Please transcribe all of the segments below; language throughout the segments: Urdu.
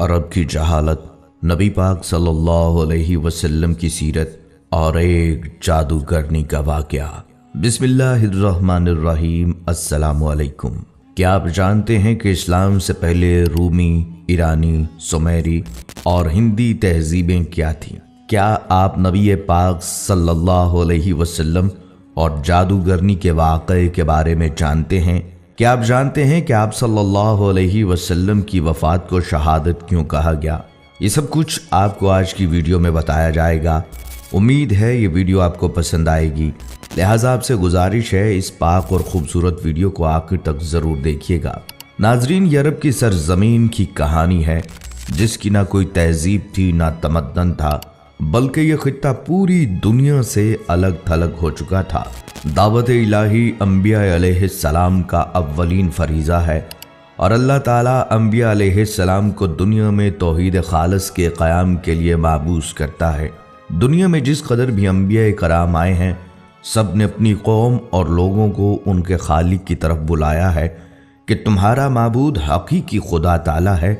عرب کی جہالت، نبی پاک صلی اللہ علیہ وسلم کی سیرت اور ایک جادوگرنی کا واقعہ۔ بسم اللہ الرحمن الرحیم۔ السلام علیکم۔ کیا آپ جانتے ہیں کہ اسلام سے پہلے رومی، ایرانی، سمیری اور ہندی تہذیبیں کیا تھیں؟ کیا آپ نبی پاک صلی اللہ علیہ وسلم اور جادوگرنی کے واقعے کے بارے میں جانتے ہیں؟ کیا آپ جانتے ہیں کہ آپ صلی اللہ علیہ وسلم کی وفات کو شہادت کیوں کہا گیا؟ یہ سب کچھ آپ کو آج کی ویڈیو میں بتایا جائے گا۔ امید ہے یہ ویڈیو آپ کو پسند آئے گی، لہٰذا آپ سے گزارش ہے اس پاک اور خوبصورت ویڈیو کو آخر تک ضرور دیکھیے گا۔ ناظرین، یہ عرب کی سرزمین کی کہانی ہے جس کی نہ کوئی تہذیب تھی نہ تمدن تھا، بلکہ یہ خطہ پوری دنیا سے الگ تھلگ ہو چکا تھا۔ دعوت الہی انبیاء علیہ السلام کا اولین فریضہ ہے اور اللہ تعالیٰ انبیاء علیہ السلام کو دنیا میں توحید خالص کے قیام کے لیے مبعوث کرتا ہے۔ دنیا میں جس قدر بھی انبیاء کرام آئے ہیں، سب نے اپنی قوم اور لوگوں کو ان کے خالق کی طرف بلایا ہے کہ تمہارا معبود حقیقی خدا تعالیٰ ہے،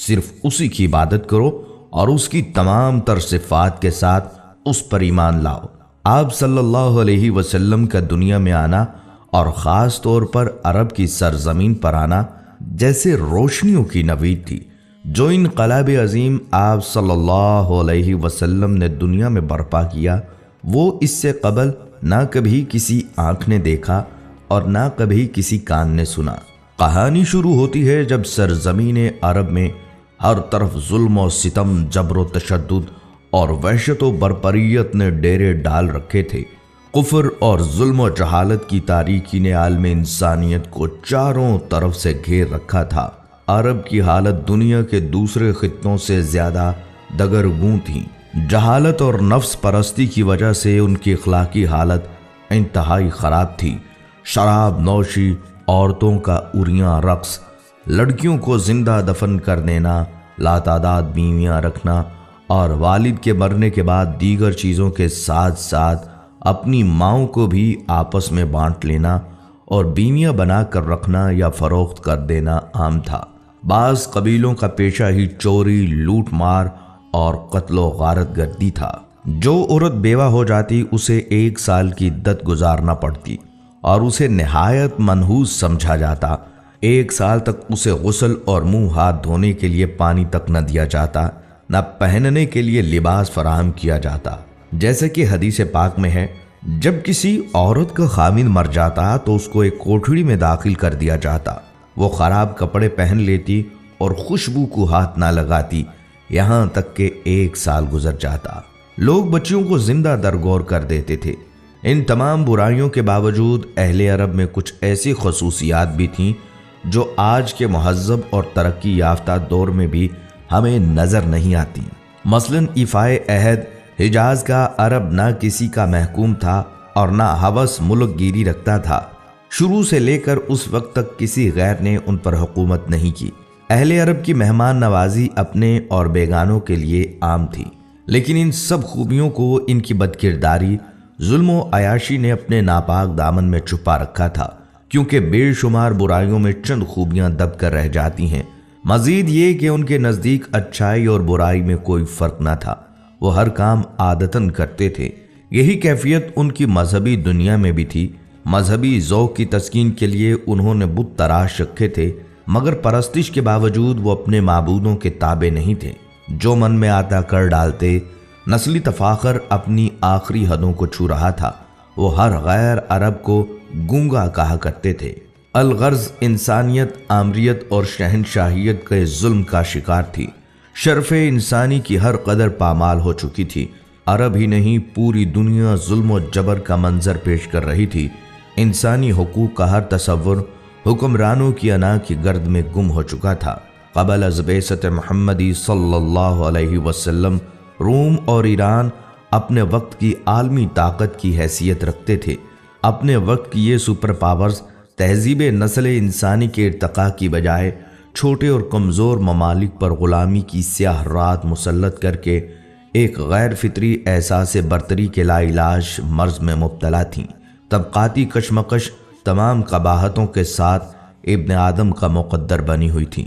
صرف اسی کی عبادت کرو اور اس کی تمام تر صفات کے ساتھ اس پر ایمان لاؤ۔ آپ صلی اللہ علیہ وسلم کا دنیا میں آنا اور خاص طور پر عرب کی سرزمین پر آنا جیسے روشنیوں کی نوید تھی۔ جو انقلاب عظیم آپ صلی اللہ علیہ وسلم نے دنیا میں برپا کیا، وہ اس سے قبل نہ کبھی کسی آنکھ نے دیکھا اور نہ کبھی کسی کان نے سنا۔ کہانی شروع ہوتی ہے جب سرزمین عرب میں ہر طرف ظلم و ستم، جبر و تشدد اور وحشت و بربریت نے ڈیرے ڈال رکھے تھے۔ کفر اور ظلم و جہالت کی تاریکی نے عالم انسانیت کو چاروں طرف سے گھیر رکھا تھا۔ عرب کی حالت دنیا کے دوسرے خطوں سے زیادہ دگرگوں تھی۔ جہالت اور نفس پرستی کی وجہ سے ان کی اخلاقی حالت انتہائی خراب تھی۔ شراب نوشی، عورتوں کا عریاں رقص، لڑکیوں کو زندہ دفن کر دینا، لاتعداد بیویاں رکھنا اور والد کے مرنے کے بعد دیگر چیزوں کے ساتھ ساتھ اپنی ماؤں کو بھی آپس میں بانٹ لینا اور بیویاں بنا کر رکھنا یا فروخت کر دینا عام تھا۔ بعض قبیلوں کا پیشہ ہی چوری، لوٹ مار اور قتل و غارت گردی تھا۔ جو عورت بیوہ ہو جاتی اسے 1 سال کی عدت گزارنا پڑتی اور اسے نہایت منحوس سمجھا جاتا۔ 1 سال تک اسے غسل اور منہ ہاتھ دھونے کے لیے پانی تک نہ دیا جاتا، نہ پہننے کے لیے لباس فراہم کیا جاتا۔ جیسے کہ حدیث پاک میں ہے، جب کسی عورت کا خاوند مر جاتا تو اس کو ایک کوٹھڑی میں داخل کر دیا جاتا۔ وہ خراب کپڑے پہن لیتی اور خوشبو کو ہاتھ نہ لگاتی، یہاں تک کہ 1 سال گزر جاتا۔ لوگ بچیوں کو زندہ درگور کر دیتے تھے۔ ان تمام برائیوں کے باوجود اہل عرب میں کچھ ایسی خصوصیات بھی تھیں جو آج کے مہذب اور ترقی یافتہ دور میں بھی ہمیں نظر نہیں آتی۔ مثلاً ایفائے عہد، حجاز کا عرب نہ کسی کا محکوم تھا اور نہ ہوس ملک گیری رکھتا تھا۔ شروع سے لے کر اس وقت تک کسی غیر نے ان پر حکومت نہیں کی۔ اہل عرب کی مہمان نوازی اپنے اور بیگانوں کے لیے عام تھی، لیکن ان سب خوبیوں کو ان کی بدکرداری، ظلم و عیاشی نے اپنے ناپاک دامن میں چھپا رکھا تھا، کیونکہ بے شمار برائیوں میں چند خوبیاں دب کر رہ جاتی ہیں۔ مزید یہ کہ ان کے نزدیک اچھائی اور برائی میں کوئی فرق نہ تھا، وہ ہر کام عادتاً کرتے تھے۔ یہی کیفیت ان کی مذہبی دنیا میں بھی تھی۔ مذہبی ذوق کی تسکین کے لیے انہوں نے بت تراش رکھے تھے، مگر پرستش کے باوجود وہ اپنے معبودوں کے تابع نہیں تھے۔ جو من میں آتا کر ڈالتے۔ نسلی تفاخر اپنی آخری حدوں کو چھو رہا تھا۔ وہ ہر غیر عرب کو گونگا کہا کرتے تھے۔ الغرض انسانیت، آمریت اور شہنشاہیت کے ظلم کا شکار تھی۔ شرف انسانی کی ہر قدر پامال ہو چکی تھی۔ عرب ہی نہیں، پوری دنیا ظلم و جبر کا منظر پیش کر رہی تھی۔ انسانی حقوق کا ہر تصور حکمرانوں کی انا کی گرد میں گم ہو چکا تھا۔ قبل از بعثت محمدی صلی اللہ علیہ وسلم، روم اور ایران اپنے وقت کی عالمی طاقت کی حیثیت رکھتے تھے۔ اپنے وقت کی یہ سپر پاورز تہذیب نسل انسانی کے ارتقاء کی بجائے چھوٹے اور کمزور ممالک پر غلامی کی سیاہ رات مسلط کر کے ایک غیر فطری احساس برتری کے لا علاج مرض میں مبتلا تھیں۔ طبقاتی کشمکش تمام قباحتوں کے ساتھ ابن آدم کا مقدر بنی ہوئی تھی۔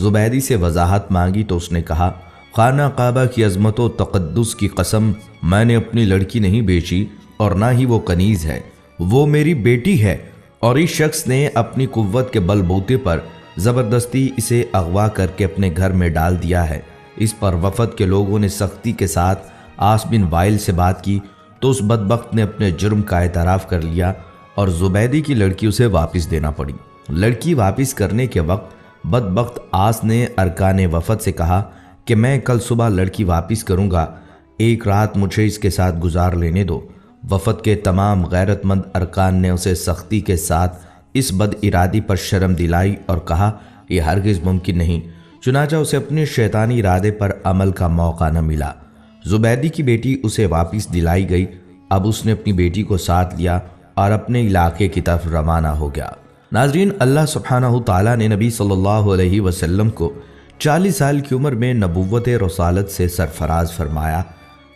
زبیدی سے وضاحت مانگی تو اس نے کہا، خانہ کعبہ کی عظمت و تقدس کی قسم، میں نے اپنی لڑکی نہیں بیچی اور نہ ہی وہ کنیز ہے، وہ میری بیٹی ہے، اور اس شخص نے اپنی قوت کے بل بوتے پر زبردستی اسے اغوا کر کے اپنے گھر میں ڈال دیا ہے۔ اس پر وفد کے لوگوں نے سختی کے ساتھ عاص بن وائل سے بات کی تو اس بدبخت نے اپنے جرم کا اعتراف کر لیا اور زبیدی کی لڑکی اسے واپس دینا پڑی۔ لڑکی واپس کرنے کے وقت بدبخت عاص نے ارکان وفد سے کہا کہ میں کل صبح لڑکی واپس کروں گا، ایک رات مجھے اس کے ساتھ گزار لینے دو۔ وفد کے تمام غیرت مند ارکان نے اسے سختی کے ساتھ اس بد ارادی پر شرم دلائی اور کہا یہ ہرگز ممکن نہیں، چنانچہ اسے اپنے شیطانی ارادے پر عمل کا موقع نہ ملا۔ زبیدی کی بیٹی اسے واپس دلائی گئی۔ اب اس نے اپنی بیٹی کو ساتھ لیا اور اپنے علاقے کی طرف روانہ ہو گیا۔ ناظرین، اللہ سبحانہ تعالیٰ نے نبی صلی اللہ علیہ وسلم کو 40 سال کی عمر میں نبوت رسالت سے سرفراز فرمایا۔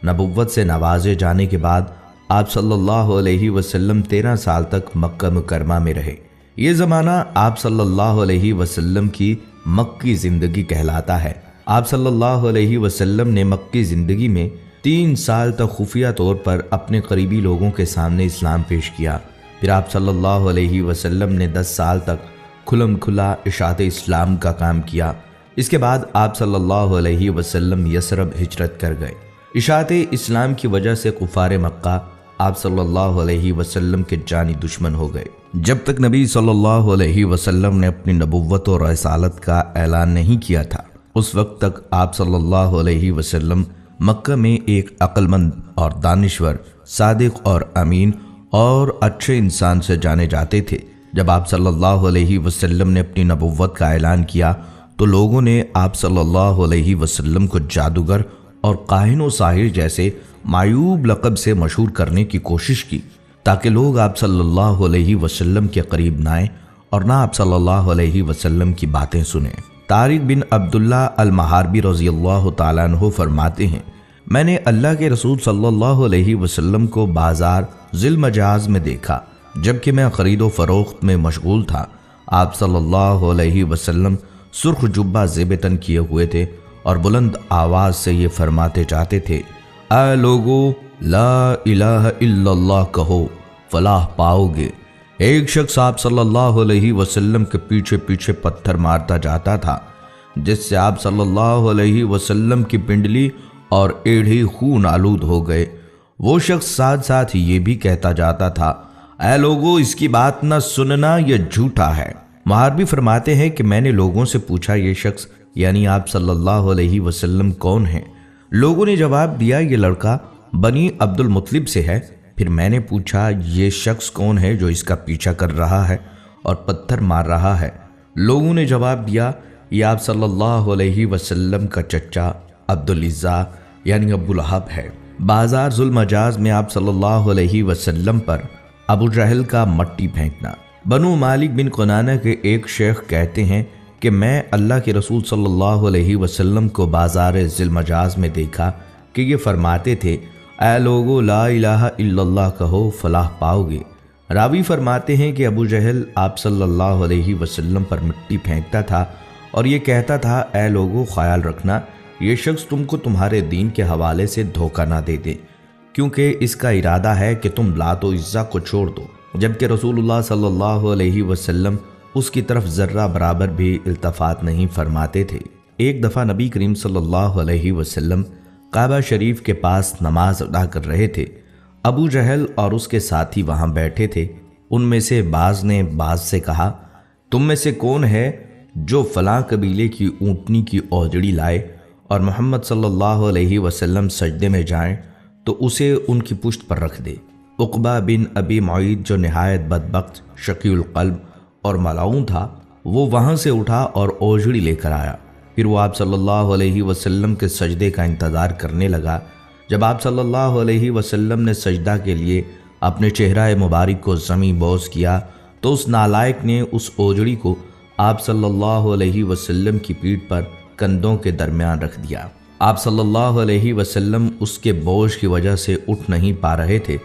نبوت سے نوازے جانے کے بعد آپ صلی اللہ علیہ وسلم 13 سال تک مکہ مکرمہ میں رہے۔ یہ زمانہ آپ صلی اللہ علیہ وسلم کی مکی زندگی کہلاتا ہے۔ آپ صلی اللہ علیہ وسلم نے مکی زندگی میں 3 سال تک خفیہ طور پر اپنے قریبی لوگوں کے سامنے اسلام پیش کیا۔ پھر آپ صلی اللہ علیہ وسلم نے 10 سال تک کھلم کھلا اشاعت اسلام کا کام کیا۔ اس کے بعد آپ صلی اللہ علیہ وسلم یثرب ہجرت کر گئے۔ اشاعت اسلام کی وجہ سے کفار مکہ آپ صلی اللہ علیہ وسلم کے جانی دشمن ہو گئے۔ جب تک نبی صلی اللہ علیہ وسلم نے اپنی نبوت اور رسالت کا اعلان نہیں کیا تھا، اس وقت تک آپ صلی اللہ علیہ وسلم مکہ میں ایک عقل مند اور دانشور، صادق اور امین اور اچھے انسان سے جانے جاتے تھے۔ جب آپ صلی اللہ علیہ وسلم نے اپنی نبوت کا اعلان کیا تو لوگوں نے آپ صلی اللہ علیہ وسلم کو جادوگر اور کاہن و ساحر جیسے معیوب لقب سے مشہور کرنے کی کوشش کی تاکہ لوگ آپ صلی اللہ علیہ وسلم کے قریب نہ آئیں اور نہ آپ صلی اللہ علیہ وسلم کی باتیں سنیں۔ طارق بن عبداللہ المحاربی رضی اللہ تعالیٰ عنہ فرماتے ہیں، میں نے اللہ کے رسول صلی اللہ علیہ وسلم کو بازار ذی المجاز میں دیکھا جبکہ میں خرید و فروخت میں مشغول تھا۔ آپ صلی اللہ علیہ وسلم سرخ جبہ زیب تن کیے ہوئے تھے اور بلند آواز سے یہ فرماتے جاتے تھے، اے لوگو لا الہ الا اللہ کہو فلاح پاؤ گے۔ ایک شخص آپ صلی اللہ علیہ وسلم کے پیچھے پیچھے پتھر مارتا جاتا تھا جس سے آپ صلی اللہ علیہ وسلم کی پنڈلی اور ایڑھی خون آلود ہو گئے۔ وہ شخص ساتھ ساتھ یہ بھی کہتا جاتا تھا، اے لوگو اس کی بات نہ سننا، یہ جھوٹا ہے۔ محاربی فرماتے ہیں کہ میں نے لوگوں سے پوچھا یہ شخص یعنی آپ صلی اللہ علیہ وسلم کون ہیں؟ لوگوں نے جواب دیا یہ لڑکا بنی عبد المطلب سے ہے۔ پھر میں نے پوچھا یہ شخص کون ہے جو اس کا پیچھا کر رہا ہے اور پتھر مار رہا ہے؟ لوگوں نے جواب دیا یہ آپ صلی اللہ علیہ وسلم کا چچا عبدالعزیٰ یعنی ابو لہب ہے۔ بازار ذی المجاز میں آپ صلی اللہ علیہ وسلم پر ابو جہل کا مٹی پھینکنا۔ بنو مالک بن کنانہ کے ایک شیخ کہتے ہیں کہ میں اللہ کے رسول صلی اللہ علیہ وسلم کو بازار ذی المجاز میں دیکھا کہ یہ فرماتے تھے، اے لوگو لا الہ الا اللہ کہو فلاح پاؤ گے۔ راوی فرماتے ہیں کہ ابو جہل آپ صلی اللہ علیہ وسلم پر مٹی پھینکتا تھا اور یہ کہتا تھا، اے لوگو خیال رکھنا یہ شخص تم کو تمہارے دین کے حوالے سے دھوکہ نہ دے دے، کیونکہ اس کا ارادہ ہے کہ تم لات و عزا کو چھوڑ دو، جبکہ رسول اللہ صلی اللہ علیہ وسلم اس کی طرف ذرہ برابر بھی التفات نہیں فرماتے تھے۔ ایک دفعہ نبی کریم صلی اللہ علیہ وسلم کعبہ شریف کے پاس نماز ادا کر رہے تھے۔ ابو جہل اور اس کے ساتھی وہاں بیٹھے تھے۔ ان میں سے بعض نے بعض سے کہا، تم میں سے کون ہے جو فلاں قبیلے کی اونٹنی کی اوجڑی لائے اور محمد صلی اللہ علیہ وسلم سجدے میں جائیں تو اسے ان کی پشت پر رکھ دے۔ عقبہ بن ابی معیط جو نہایت بدبخت، شقی القلب اور ملعون تھا، وہ وہاں سے اٹھا اور اوجڑی لے کر آیا۔ پھر وہ آپ صلی اللہ علیہ وسلم کے سجدے کا انتظار کرنے لگا۔ جب آپ صلی اللہ علیہ وسلم نے سجدہ کے لیے اپنے چہرہ مبارک کو زمین بوس کیا تو اس نالائق نے اس اوجڑی کو آپ صلی اللہ علیہ وسلم کی پیٹھ پر کندھوں کے درمیان رکھ دیا۔ آپ صلی اللہ علیہ وسلم اس کے بوجھ کی وجہ سے اٹھ نہیں پا رہے تھے،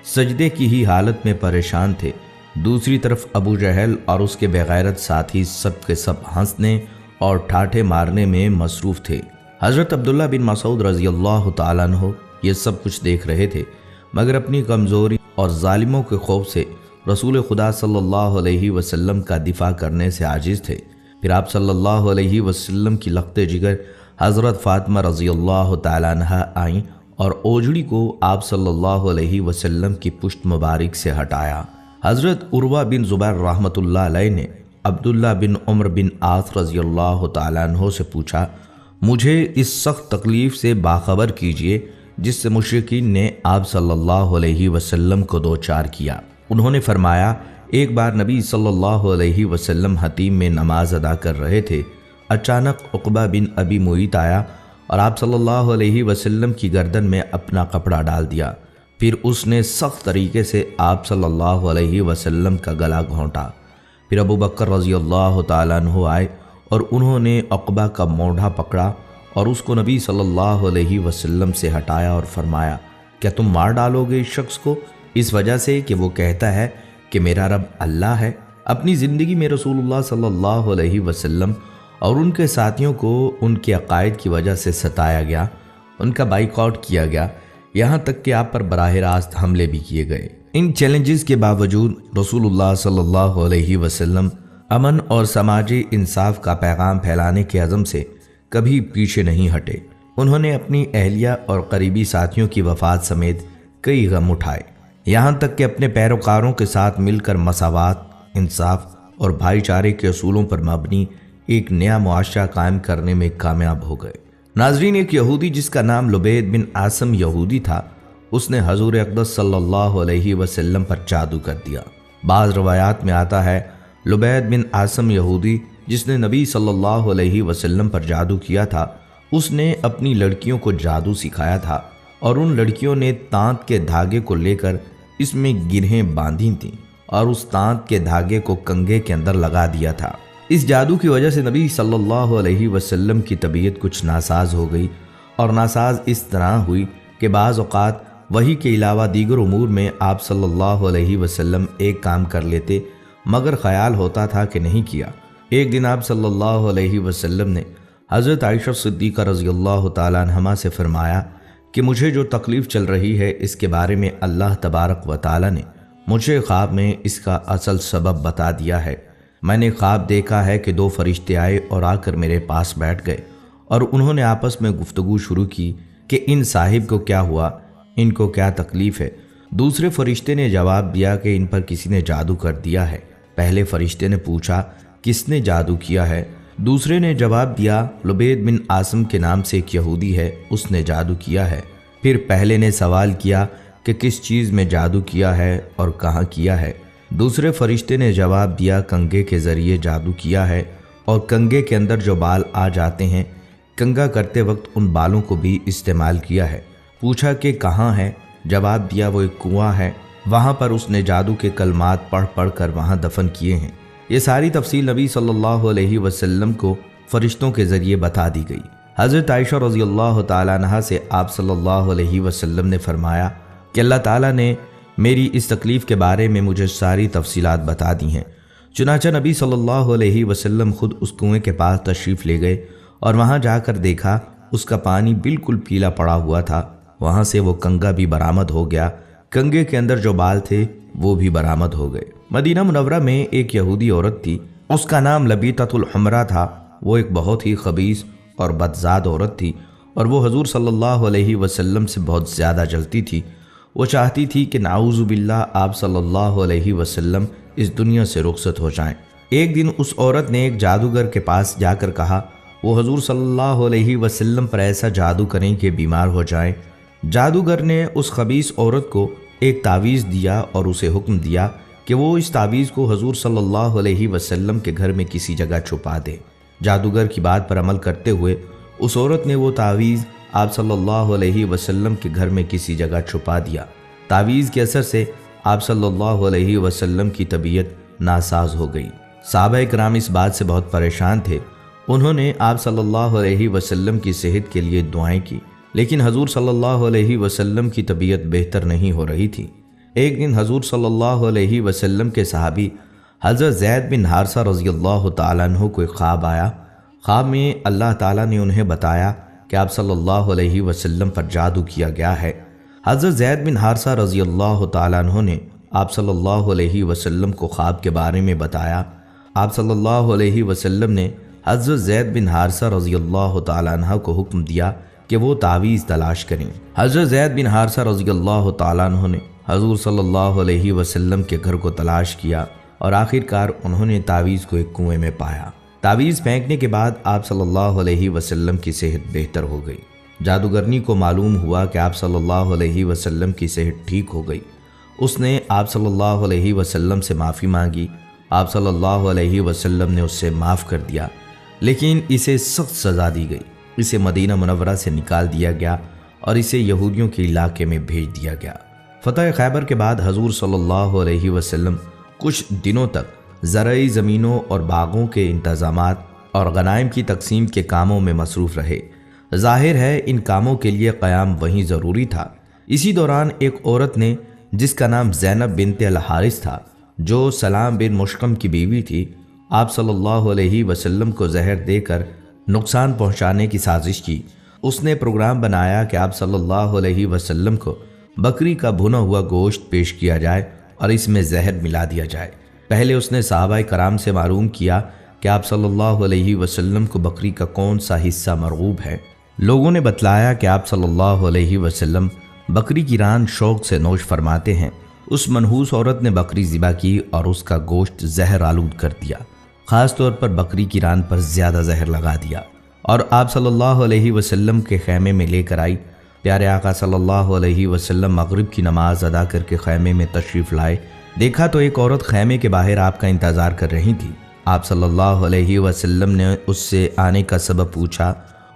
سجدے کی ہی حالت میں پریشان تھے۔ دوسری طرف ابو جہل اور اس کے بے غیرت ساتھی سب کے سب ہنسنے اور ٹھاٹھے مارنے میں مصروف تھے۔ حضرت عبداللہ بن مسعود رضی اللہ تعالیٰ عنہ یہ سب کچھ دیکھ رہے تھے، مگر اپنی کمزوری اور ظالموں کے خوف سے رسول خدا صلی اللہ علیہ وسلم کا دفاع کرنے سے عاجز تھے۔ پھر آپ صلی اللہ علیہ وسلم کی لخت جگر حضرت فاطمہ رضی اللہ تعالیٰ عنہ آئیں اور اوجڑی کو آپ صلی اللہ علیہ وسلم کی پشت مبارک سے ہٹایا۔ حضرت عروہ بن زبیر رحمۃ اللہ علیہ نے عبداللہ بن عمر بن عاص رضی اللہ تعالیٰ عنہ سے پوچھا، مجھے اس سخت تکلیف سے باخبر کیجئے جس سے مشرکین نے آپ صلی اللہ علیہ وسلم کو دوچار کیا۔ انہوں نے فرمایا، ایک بار نبی صلی اللہ علیہ وسلم حتیم میں نماز ادا کر رہے تھے، اچانک عقبہ بن ابی معیط آیا اور آپ صلی اللہ علیہ وسلم کی گردن میں اپنا کپڑا ڈال دیا۔ پھر اس نے سخت طریقے سے آپ صلی اللہ علیہ وسلم کا گلا گھونٹا۔ پھر ابو بکر رضی اللہ تعالیٰ عنہ آئے اور انہوں نے عقبہ کا موڈھا پکڑا اور اس کو نبی صلی اللہ علیہ وسلم سے ہٹایا اور فرمایا، کیا تم مار ڈالو گے اس شخص کو اس وجہ سے کہ وہ کہتا ہے کہ میرا رب اللہ ہے؟ اپنی زندگی میں رسول اللہ صلی اللہ علیہ وسلم اور ان کے ساتھیوں کو ان کے عقائد کی وجہ سے ستایا گیا، ان کا بائیکاٹ کیا گیا، یہاں تک کہ آپ پر براہ راست حملے بھی کیے گئے۔ ان چیلنجز کے باوجود رسول اللہ صلی اللہ علیہ وسلم امن اور سماجی انصاف کا پیغام پھیلانے کے عزم سے کبھی پیچھے نہیں ہٹے۔ انہوں نے اپنی اہلیہ اور قریبی ساتھیوں کی وفات سمیت کئی غم اٹھائے، یہاں تک کہ اپنے پیروکاروں کے ساتھ مل کر مساوات، انصاف اور بھائی چارے کے اصولوں پر مبنی ایک نیا معاشرہ قائم کرنے میں کامیاب ہو گئے۔ ناظرین، ایک یہودی جس کا نام لبید بن عاصم یہودی تھا، اس نے حضور اقدس صلی اللہ علیہ وسلم پر جادو کر دیا۔ بعض روایات میں آتا ہے لبید بن عاصم یہودی جس نے نبی صلی اللہ علیہ وسلم پر جادو کیا تھا، اس نے اپنی لڑکیوں کو جادو سکھایا تھا اور ان لڑکیوں نے تانت کے دھاگے کو لے کر اس میں گرہیں باندھی تھیں اور اس تانت کے دھاگے کو کنگھے کے اندر لگا دیا تھا۔ اس جادو کی وجہ سے نبی صلی اللہ علیہ وسلم کی طبیعت کچھ ناساز ہو گئی، اور ناساز اس طرح ہوئی کہ بعض اوقات وحی کے علاوہ دیگر امور میں آپ صلی اللہ علیہ وسلم ایک کام کر لیتے مگر خیال ہوتا تھا کہ نہیں کیا۔ ایک دن آپ صلی اللہ علیہ وسلم نے حضرت عائشہ صدیقہ رضی اللہ تعالیٰ عنہما سے فرمایا کہ مجھے جو تکلیف چل رہی ہے اس کے بارے میں اللہ تبارک و تعالیٰ نے مجھے خواب میں اس کا اصل سبب بتا دیا ہے۔ میں نے خواب دیکھا ہے کہ دو فرشتے آئے اور آ کر میرے پاس بیٹھ گئے اور انہوں نے آپس میں گفتگو شروع کی کہ ان صاحب کو کیا ہوا، ان کو کیا تکلیف ہے۔ دوسرے فرشتے نے جواب دیا کہ ان پر کسی نے جادو کر دیا ہے۔ پہلے فرشتے نے پوچھا کس نے جادو کیا ہے؟ دوسرے نے جواب دیا لبید بن عاصم کے نام سے ایک یہودی ہے، اس نے جادو کیا ہے۔ پھر پہلے نے سوال کیا کہ کس چیز میں جادو کیا ہے اور کہاں کیا ہے؟ دوسرے فرشتے نے جواب دیا کنگھے کے ذریعے جادو کیا ہے اور کنگھے کے اندر جو بال آ جاتے ہیں کنگھا کرتے وقت ان بالوں کو بھی استعمال کیا ہے۔ پوچھا کہ کہاں ہے؟ جواب دیا وہ ایک کنواں ہے، وہاں پر اس نے جادو کے کلمات پڑھ پڑھ کر وہاں دفن کیے ہیں۔ یہ ساری تفصیل نبی صلی اللہ علیہ وسلم کو فرشتوں کے ذریعے بتا دی گئی۔ حضرت عائشہ رضی اللہ تعالیٰ عنہا سے آپ صلی اللہ علیہ وسلم نے فرمایا کہ اللہ تعالیٰ نے میری اس تکلیف کے بارے میں مجھے ساری تفصیلات بتا دی ہیں۔ چنانچہ نبی صلی اللہ علیہ وسلم خود اس کنویں کے پاس تشریف لے گئے اور وہاں جا کر دیکھا اس کا پانی بالکل پیلا پڑا ہوا تھا۔ وہاں سے وہ کنگھا بھی برآمد ہو گیا، کنگھے کے اندر جو بال تھے وہ بھی برآمد ہو گئے۔ مدینہ منورہ میں ایک یہودی عورت تھی، اس کا نام لبیطۃ الحمرا تھا۔ وہ ایک بہت ہی خبیث اور بدذات عورت تھی اور وہ حضور صلی اللہ علیہ وسلم سے بہت زیادہ جلتی تھی۔ وہ چاہتی تھی کہ نعوذ باللہ آپ صلی اللہ علیہ وسلم اس دنیا سے رخصت ہو جائیں۔ ایک دن اس عورت نے ایک جادوگر کے پاس جا کر کہا وہ حضور صلی اللہ علیہ وسلم پر ایسا جادو کریں کہ بیمار ہو جائیں۔ جادوگر نے اس خبیث عورت کو ایک تعویذ دیا اور اسے حکم دیا کہ وہ اس تعویذ کو حضور صلی اللہ علیہ وسلم کے گھر میں کسی جگہ چھپا دے۔ جادوگر کی بات پر عمل کرتے ہوئے اس عورت نے وہ تعویذ آپ صلی اللہ علیہ وسلم کے گھر میں کسی جگہ چھپا دیا۔ تعویذ کے اثر سے آپ صلی اللہ علیہ وسلم کی طبیعت ناساز ہو گئی۔ صحابہ کرام اس بات سے بہت پریشان تھے۔ انہوں نے آپ صلی اللہ علیہ وسلم کی صحت کے لیے دعائیں کی، لیکن حضور صلی اللہ علیہ وسلم کی طبیعت بہتر نہیں ہو رہی تھی۔ ایک دن حضور صلی اللہ علیہ وسلم کے صحابی حضرت زید بن حارثہ رضی اللہ تعالیٰ عنہ کو ایک خواب آیا۔ خواب میں اللہ تعالیٰ نے انہیں بتایا کہ آپ صلی اللہ علیہ وسلم پر جادو کیا گیا ہے۔ حضرت زید بن حارثہ رضی اللہ تعالیٰ عنہ نے آپ صلی اللہ علیہ وسلم کو خواب کے بارے میں بتایا۔ آپ صلی اللہ علیہ وسلم نے حضرت زید بن حارثہ رضی اللہ تعالیٰ عنہ کو حکم دیا کہ وہ تعویذ تلاش کریں۔ حضرت زید بن حارثہ رضی اللہ تعالیٰ عنہ نے حضور صلی اللہ علیہ وسلم کے گھر کو تلاش کیا اور آخرکار انہوں نے تعویذ کو ایک کنویں میں پایا۔ تعویذ پھینکنے کے بعد آپ صلی اللہ علیہ وسلم کی صحت بہتر ہو گئی۔ جادوگرنی کو معلوم ہوا کہ آپ صلی اللہ علیہ وسلم کی صحت ٹھیک ہو گئی۔ اس نے آپ صلی اللہ علیہ وسلم سے معافی مانگی۔ آپ صلی اللہ علیہ وسلم نے اس سے معاف کر دیا، لیکن اسے سخت سزا دی گئی۔ اسے مدینہ منورہ سے نکال دیا گیا اور اسے یہودیوں کے علاقے میں بھیج دیا گیا۔ فتح خیبر کے بعد حضور صلی اللہ علیہ وسلم کچھ دنوں تک زرعی زمینوں اور باغوں کے انتظامات اور غنائم کی تقسیم کے کاموں میں مصروف رہے۔ ظاہر ہے ان کاموں کے لیے قیام وہیں ضروری تھا۔ اسی دوران ایک عورت نے جس کا نام زینب بنت الحارث تھا، جو سلام بن مشکم کی بیوی تھی، آپ صلی اللہ علیہ وسلم کو زہر دے کر نقصان پہنچانے کی سازش کی۔ اس نے پروگرام بنایا کہ آپ صلی اللہ علیہ وسلم کو بکری کا بھنا ہوا گوشت پیش کیا جائے اور اس میں زہر ملا دیا جائے۔ پہلے اس نے صحابہ کرام سے معلوم کیا کہ آپ صلی اللہ علیہ وسلم کو بکری کا کون سا حصہ مرغوب ہے۔ لوگوں نے بتلایا کہ آپ صلی اللہ علیہ وسلم بکری کی ران شوق سے نوش فرماتے ہیں۔ اس منحوس عورت نے بکری ذبح کی اور اس کا گوشت زہر آلود کر دیا، خاص طور پر بکری کی ران پر زیادہ زہر لگا دیا، اور آپ صلی اللہ علیہ وسلم کے خیمے میں لے کر آئی۔ پیارے آقا صلی اللہ علیہ وسلم مغرب کی نماز ادا کر کے خیمے میں تشریف لائے۔ دیکھا تو ایک عورت خیمے کے باہر آپ کا انتظار کر رہی تھی۔ آپ صلی اللہ علیہ وسلم نے اس سے آنے کا سبب پوچھا۔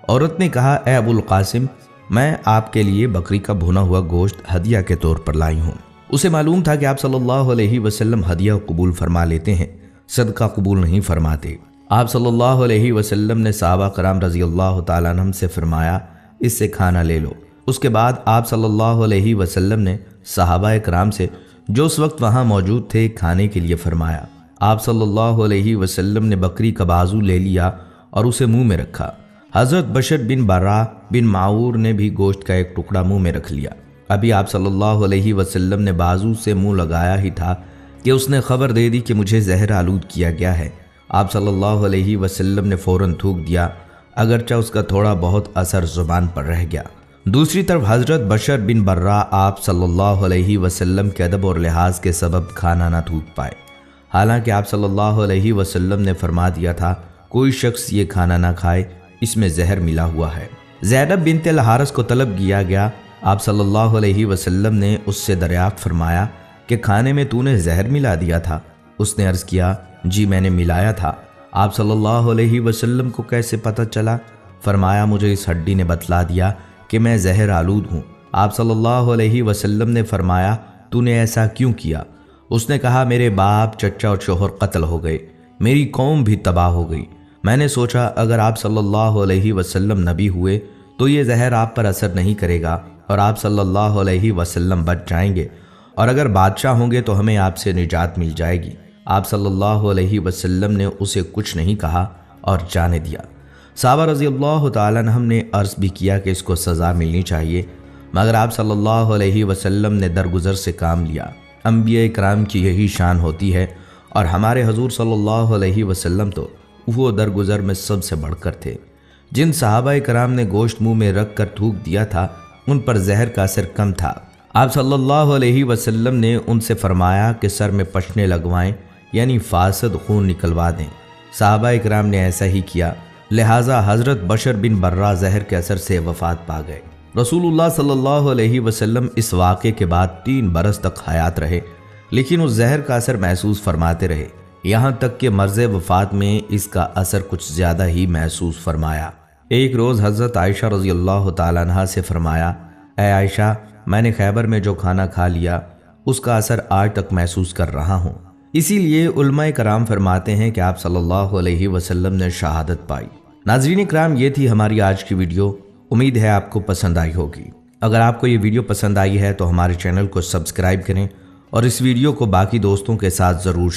عورت نے کہا، اے ابو القاسم، میں آپ کے لیے بکری کا بھنا ہوا گوشت ہدیہ کے طور پر لائی ہوں۔ اسے معلوم تھا کہ آپ صلی اللہ علیہ وسلم ہدیہ قبول فرما لیتے ہیں، صدقہ قبول نہیں فرماتے۔ آپ صلی اللہ علیہ وسلم نے صحابہ کرام رضی اللہ تعالیٰ عنہم سے فرمایا، اس سے کھانا لے لو۔ اس کے بعد آپ صلی اللہ علیہ وسلم نے صحابہ کرام سے جو اس وقت وہاں موجود تھے کھانے کے لیے فرمایا۔ آپ صلی اللہ علیہ وسلم نے بکری کا بازو لے لیا اور اسے منہ میں رکھا۔ حضرت بشر بن برا بن معور نے بھی گوشت کا ایک ٹکڑا منہ میں رکھ لیا۔ ابھی آپ صلی اللہ علیہ وسلم نے بازو سے منہ لگایا ہی تھا کہ اس نے خبر دے دی کہ مجھے زہر آلود کیا گیا ہے۔ آپ صلی اللہ علیہ وسلم نے فوراً تھوک دیا، اگرچہ اس کا تھوڑا بہت اثر زبان پر رہ گیا۔ دوسری طرف حضرت بشر بن برا آپ صلی اللہ علیہ وسلم کے ادب اور لحاظ کے سبب کھانا نہ تھوک پائے، حالانکہ آپ صلی اللہ علیہ وسلم نے فرما دیا تھا کوئی شخص یہ کھانا نہ کھائے، اس میں زہر ملا ہوا ہے۔ زینب بنت الحارث کو طلب کیا گیا۔ آپ صلی اللہ علیہ وسلم نے اس سے دریافت فرمایا کہ کھانے میں تو نے زہر ملا دیا تھا؟ اس نے عرض کیا، جی میں نے ملایا تھا۔ آپ صلی اللہ علیہ وسلم کو کیسے پتہ چلا؟ فرمایا، مجھے اس ہڈی نے بتلا دیا کہ میں زہر آلود ہوں۔ آپ صلی اللہ علیہ وسلم نے فرمایا، تو نے ایسا کیوں کیا؟ اس نے کہا، میرے باپ، چچا اور شوہر قتل ہو گئے، میری قوم بھی تباہ ہو گئی۔ میں نے سوچا اگر آپ صلی اللہ علیہ وسلم نبی ہوئے تو یہ زہر آپ پر اثر نہیں کرے گا اور آپ صلی اللہ علیہ وسلم بچ جائیں گے، اور اگر بادشاہ ہوں گے تو ہمیں آپ سے نجات مل جائے گی۔ آپ صلی اللہ علیہ وسلم نے اسے کچھ نہیں کہا اور جانے دیا۔ صحابہ رضی اللہ تعالیٰ عنہم نے عرض بھی کیا کہ اس کو سزا ملنی چاہیے، مگر آپ صلی اللہ علیہ وسلم نے درگزر سے کام لیا۔ انبیاء کرام کی یہی شان ہوتی ہے، اور ہمارے حضور صلی اللہ علیہ وسلم تو وہ درگزر میں سب سے بڑھ کر تھے۔ جن صحابہ کرام نے گوشت منہ میں رکھ کر تھوک دیا تھا ان پر زہر کا اثر کم تھا۔ آپ صلی اللہ علیہ وسلم نے ان سے فرمایا کہ سر میں پشنے لگوائیں، یعنی فاسد خون نکلوا دیں۔ صحابہ کرام نے ایسا ہی کیا، لہٰذا حضرت بشر بن برا زہر کے اثر سے وفات پا گئے۔ رسول اللہ صلی اللہ علیہ وسلم اس واقعے کے بعد 3 برس تک حیات رہے، لیکن اس زہر کا اثر محسوس فرماتے رہے، یہاں تک کہ مرض وفات میں اس کا اثر کچھ زیادہ ہی محسوس فرمایا۔ ایک روز حضرت عائشہ رضی اللہ تعالیٰ عنہا سے فرمایا، اے عائشہ، میں نے خیبر میں جو کھانا کھا لیا اس کا اثر آج تک محسوس کر رہا ہوں۔ اسی لیے علماء کرام فرماتے ہیں کہ آپ صلی اللہ علیہ وسلم نے شہادت پائی۔ ناظرین کرام، یہ تھی ہماری آج کی ویڈیو، امید ہے آپ کو پسند آئی ہوگی۔ اگر آپ کو یہ ویڈیو پسند آئی ہے تو ہمارے چینل کو سبسکرائب کریں اور اس ویڈیو کو باقی دوستوں کے ساتھ ضرور